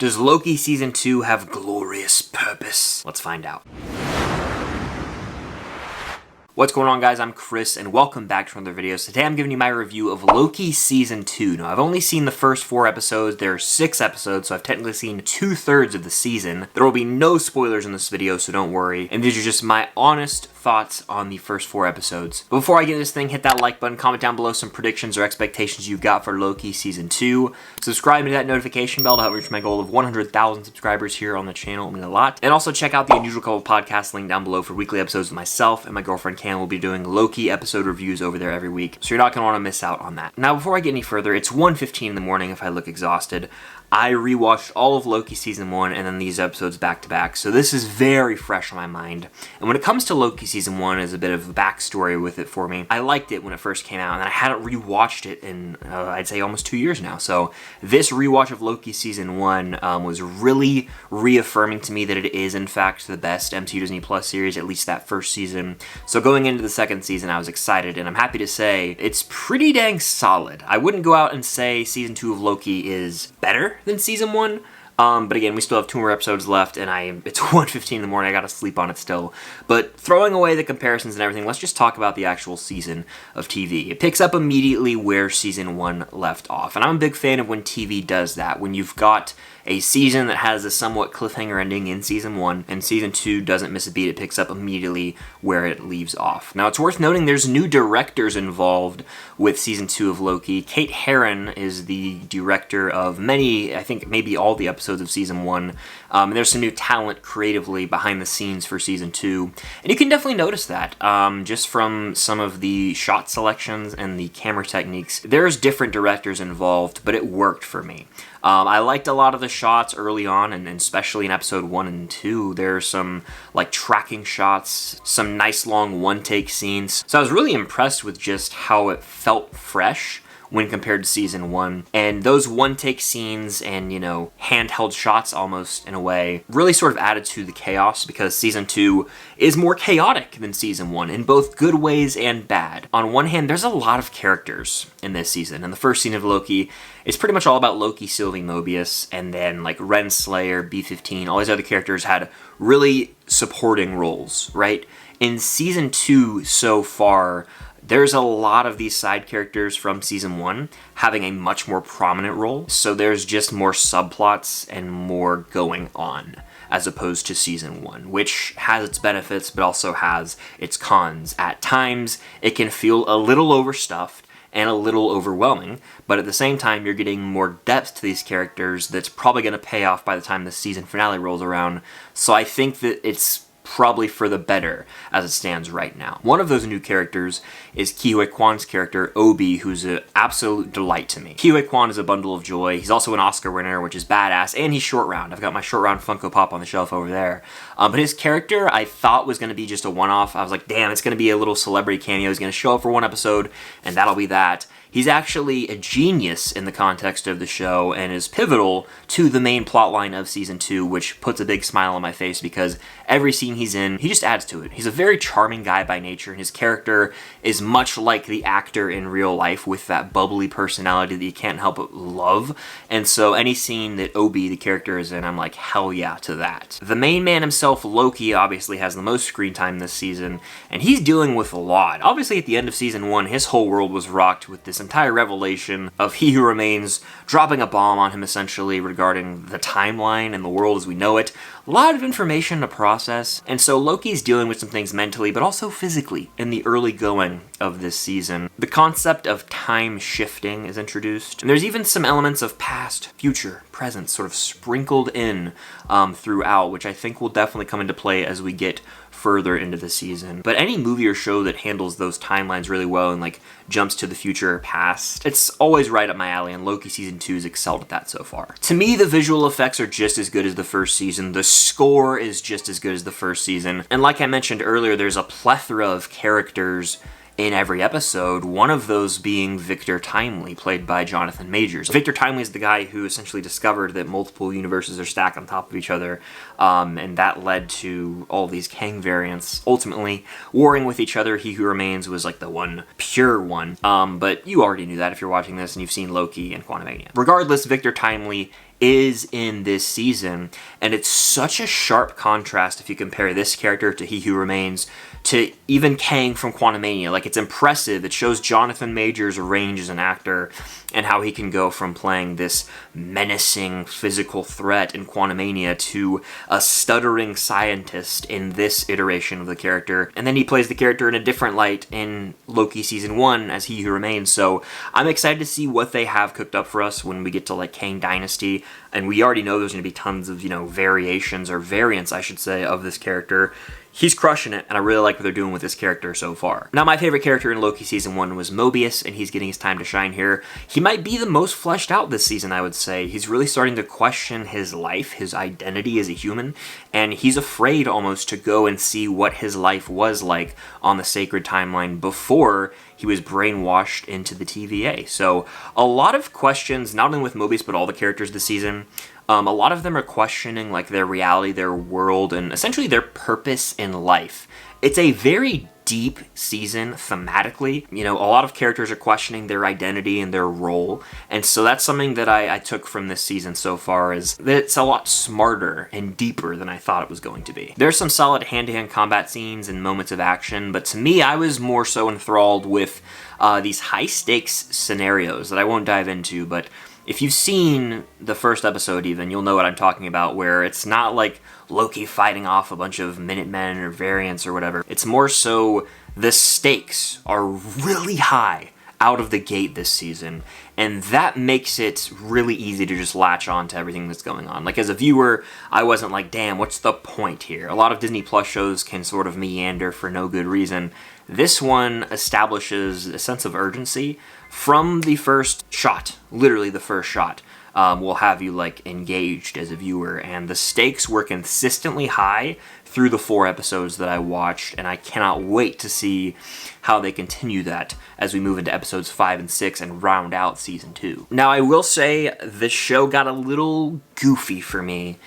Does Loki Season 2 have glorious purpose? Let's find out. What's going on, guys? I'm Chris, and welcome back to another video. Today I'm giving you my review of Loki Season 2. Now, I've only seen the first 4 episodes. There are 6 episodes, so I've technically seen 2/3 of the season. There will be no spoilers in this video, so don't worry. And these are just my honest thoughts on the first 4 episodes. But before I get into this thing, hit that like button, comment down below some predictions or expectations you've got for Loki Season 2. Subscribe to that notification bell to help reach my goal of 100,000 subscribers here on the channel. It means a lot. And also check out the Unusual Couple podcast link down below for weekly episodes with myself and my girlfriend Quan. Will be doing Loki episode reviews over there every week, so you're not going to want to miss out on that. Now, before I get any further, it's 1:15 in the morning if I look exhausted. I rewatched all of Loki Season 1 and then these episodes back to back, so this is very fresh on my mind. And when it comes to Loki Season 1, is a bit of a backstory with it for me. I liked it when it first came out, and I hadn't rewatched it in, I'd say, almost 2 years now. So this rewatch of Loki Season 1 was really reaffirming to me that it is, in fact, the best MCU Disney Plus series, at least that first season. So going into the second season, I was excited, and I'm happy to say it's pretty dang solid. I wouldn't go out and say Season 2 of Loki is better than Season 1, but again, we still have 2 more episodes left, and it's 1:15 in the morning, I gotta sleep on it still. But throwing away the comparisons and everything, let's just talk about the actual season of TV. It picks up immediately where Season 1 left off, and I'm a big fan of when TV does that, when you've got a season that has a somewhat cliffhanger ending in Season 1, and Season 2 doesn't miss a beat. It picks up immediately where it leaves off. Now, it's worth noting there's new directors involved with Season 2 of Loki. Kate Herron is the director of many, I think maybe all the episodes of Season 1. And there's some new talent creatively behind the scenes for Season 2. And you can definitely notice that just from some of the shot selections and the camera techniques. There's different directors involved, but it worked for me. I liked a lot of the shots early on, and especially in episode 1 and 2, there's some like tracking shots, some nice long one-take scenes. So I was really impressed with just how it felt fresh when compared to Season 1. And those one-take scenes and, you know, handheld shots almost, in a way, really sort of added to the chaos, because Season 2 is more chaotic than Season 1, in both good ways and bad. On one hand, there's a lot of characters in this season, and the first season of Loki is pretty much all about Loki, Sylvie, Mobius, and then, like, Renslayer, B-15, all these other characters had really supporting roles, right? In Season 2 so far, there's a lot of these side characters from Season 1 having a much more prominent role, so there's just more subplots and more going on, as opposed to Season 1, which has its benefits, but also has its cons. At times, it can feel a little overstuffed and a little overwhelming, but at the same time, you're getting more depth to these characters that's probably going to pay off by the time the season finale rolls around, so I think that it's probably for the better as it stands right now. One of those new characters is Quan's character, Obi, who's an absolute delight to me. Quan is a bundle of joy. He's also an Oscar winner, which is badass, and he's short round. I've got my short round Funko Pop on the shelf over there. But his character, I thought was going to be just a one-off. I was like, damn, it's going to be a little celebrity cameo. He's going to show up for one episode, and that'll be that. He's actually a genius in the context of the show and is pivotal to the main plotline of Season 2, which puts a big smile on my face because every scene he's in, he just adds to it. He's a very charming guy by nature, and his character is much like the actor in real life with that bubbly personality that you can't help but love. And so any scene that Obi, the character, is in, I'm like, hell yeah to that. The main man himself, Loki, obviously has the most screen time this season, and he's dealing with a lot. Obviously, at the end of Season 1, his whole world was rocked with this entire revelation of He Who Remains dropping a bomb on him, essentially, regarding the timeline and the world as we know it. A lot of information to process, and so Loki's dealing with some things mentally, but also physically in the early going of this season. The concept of time shifting is introduced, and there's even some elements of past, future, present sort of sprinkled in throughout, which I think will definitely come into play as we get further into the season. But any movie or show that handles those timelines really well and like jumps to the future or past, it's always right up my alley, and Loki Season 2 has excelled at that so far. To me, the visual effects are just as good as the first season. The score is just as good as the first season. And like I mentioned earlier, there's a plethora of characters in every episode, one of those being Victor Timely, played by Jonathan Majors. Victor Timely is the guy who essentially discovered that multiple universes are stacked on top of each other, and that led to all these Kang variants ultimately warring with each other. He Who Remains was like the one pure one, but you already knew that if you're watching this and you've seen Loki and Quantumania. Regardless, Victor Timely is in this season, and it's such a sharp contrast if you compare this character to He Who Remains, to even Kang from Quantumania. Like, it's impressive. It shows Jonathan Majors' range as an actor and how he can go from playing this menacing physical threat in Quantumania to a stuttering scientist in this iteration of the character. And then he plays the character in a different light in Loki Season 1 as He Who Remains. So I'm excited to see what they have cooked up for us when we get to, like, Kang Dynasty. And we already know there's going to be tons of, variations, or variants, I should say, of this character. He's crushing it, and I really like what they're doing with this character so far. Now, my favorite character in Loki Season 1 was Mobius, and he's getting his time to shine here. He might be the most fleshed out this season, I would say. He's really starting to question his life, his identity as a human, and he's afraid almost to go and see what his life was like on the sacred timeline before he was brainwashed into the TVA. So, a lot of questions, not only with Mobius, but all the characters this season. A lot of them are questioning, like, their reality, their world, and essentially their purpose in life. It's a very deep season thematically. A lot of characters are questioning their identity and their role, and so that's something that I took from this season so far, is that it's a lot smarter and deeper than I thought it was going to be. There's some solid hand-to-hand combat scenes and moments of action, but to me, I was more so enthralled with these high-stakes scenarios that I won't dive into, but if you've seen the first episode even, you'll know what I'm talking about, where it's not like Loki fighting off a bunch of Minutemen or variants or whatever. It's more so the stakes are really high out of the gate this season, and that makes it really easy to just latch on to everything that's going on. Like, as a viewer, I wasn't like, damn, what's the point here? A lot of Disney Plus shows can sort of meander for no good reason. This one establishes a sense of urgency from the first shot, literally the first shot. Will have you, like, engaged as a viewer, and the stakes were consistently high through the 4 episodes that I watched, and I cannot wait to see how they continue that as we move into episodes 5 and 6 and round out Season 2. Now, I will say the show got a little goofy for me,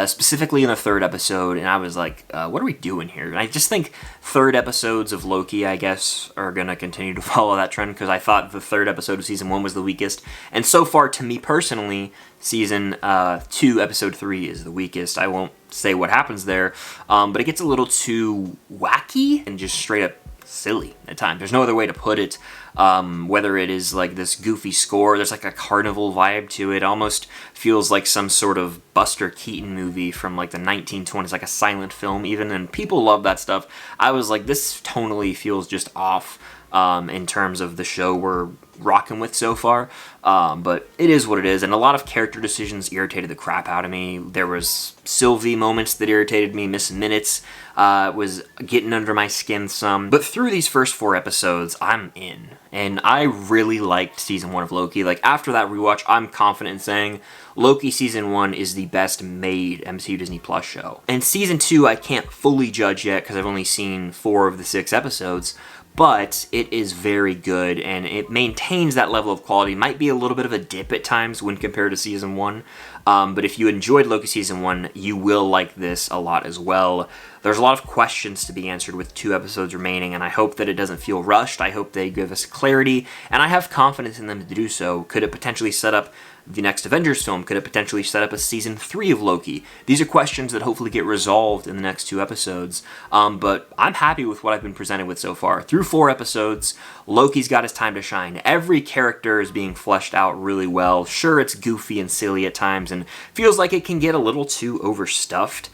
specifically in the 3rd episode, and I was like, what are we doing here? And I just think 3rd episodes of Loki, I guess, are going to continue to follow that trend, because I thought the 3rd episode of Season 1 was the weakest, and so far, to me personally, Season 2, Episode 3 is the weakest. I won't say what happens there, but it gets a little too wacky and just straight up silly at times. There's no other way to put it. Whether it is like this goofy score, there's like a carnival vibe to it. Almost feels like some sort of Buster Keaton movie from like the 1920s, like a silent film even, and people love that stuff. I was like, this tonally feels just off in terms of the show we're rocking with so far, but it is what it is, and a lot of character decisions irritated the crap out of me. There was Sylvie moments that irritated me. Miss Minutes was getting under my skin some, but through these first 4 episodes, I'm in, and I really liked Season 1 of Loki. Like, after that rewatch, I'm confident in saying Loki Season 1 is the best made MCU Disney Plus show. And Season 2, I can't fully judge yet, because I've only seen 4 of the 6 episodes, but it is very good, and it maintains that level of quality. Might be a little bit of a dip at times when compared to Season 1, but if you enjoyed Loki Season 1, you will like this a lot as well. There's a lot of questions to be answered with 2 episodes remaining, and I hope that it doesn't feel rushed. I hope they give us clarity, and I have confidence in them to do so. Could it potentially set up the next Avengers film? Could it potentially set up a Season 3 of Loki? These are questions that hopefully get resolved in the next 2 episodes, but I'm happy with what I've been presented with so far. Through 4 episodes, Loki's got his time to shine. Every character is being fleshed out really well. Sure, it's goofy and silly at times, and feels like it can get a little too overstuffed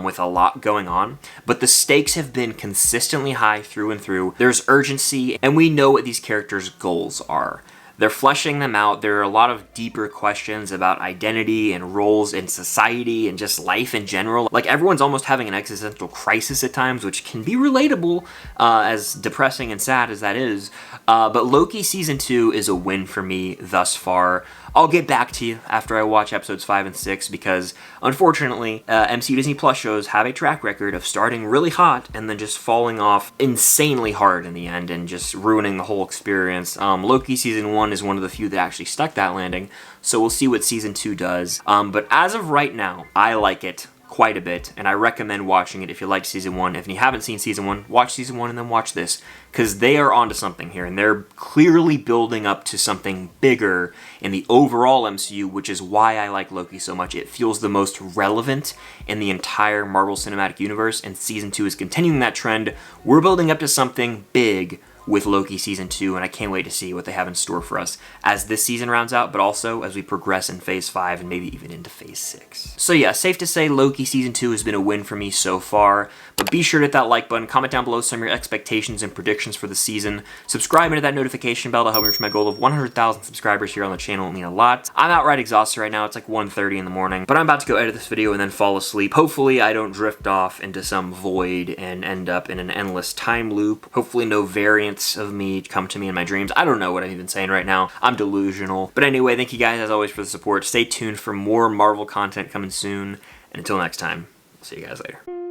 with a lot going on, but the stakes have been consistently high through and through. There's urgency, and we know what these characters' goals are. They're fleshing them out. There are a lot of deeper questions about identity and roles in society and just life in general. Like, everyone's almost having an existential crisis at times, which can be relatable, as depressing and sad as that is. But Loki Season 2 is a win for me thus far. I'll get back to you after I watch episodes 5 and 6, because unfortunately, MCU Disney Plus shows have a track record of starting really hot and then just falling off insanely hard in the end and just ruining the whole experience. Loki Season 1 is one of the few that actually stuck that landing, so we'll see what Season 2 does. But as of right now, I like it quite a bit, and I recommend watching it if you like Season 1. If you haven't seen Season 1, watch Season 1 and then watch this, because they are onto something here, and they're clearly building up to something bigger in the overall MCU, which is why I like Loki so much. It feels the most relevant in the entire Marvel Cinematic Universe, and Season 2 is continuing that trend. We're building up to something big with Loki Season 2, and I can't wait to see what they have in store for us as this season rounds out, but also as we progress in Phase 5 and maybe even into Phase 6. So yeah, safe to say Loki Season 2 has been a win for me so far, but be sure to hit that like button, comment down below some of your expectations and predictions for the season, subscribe and hit that notification bell to help me reach my goal of 100,000 subscribers here on the channel. It would mean a lot. I'm outright exhausted right now, it's like 1:30 in the morning, but I'm about to go edit this video and then fall asleep. Hopefully I don't drift off into some void and end up in an endless time loop. Hopefully no variants of me come to me in my dreams. I don't know what I'm even saying right now. I'm delusional. But anyway, thank you guys as always for the support. Stay tuned for more Marvel content coming soon. And until next time, I'll see you guys later.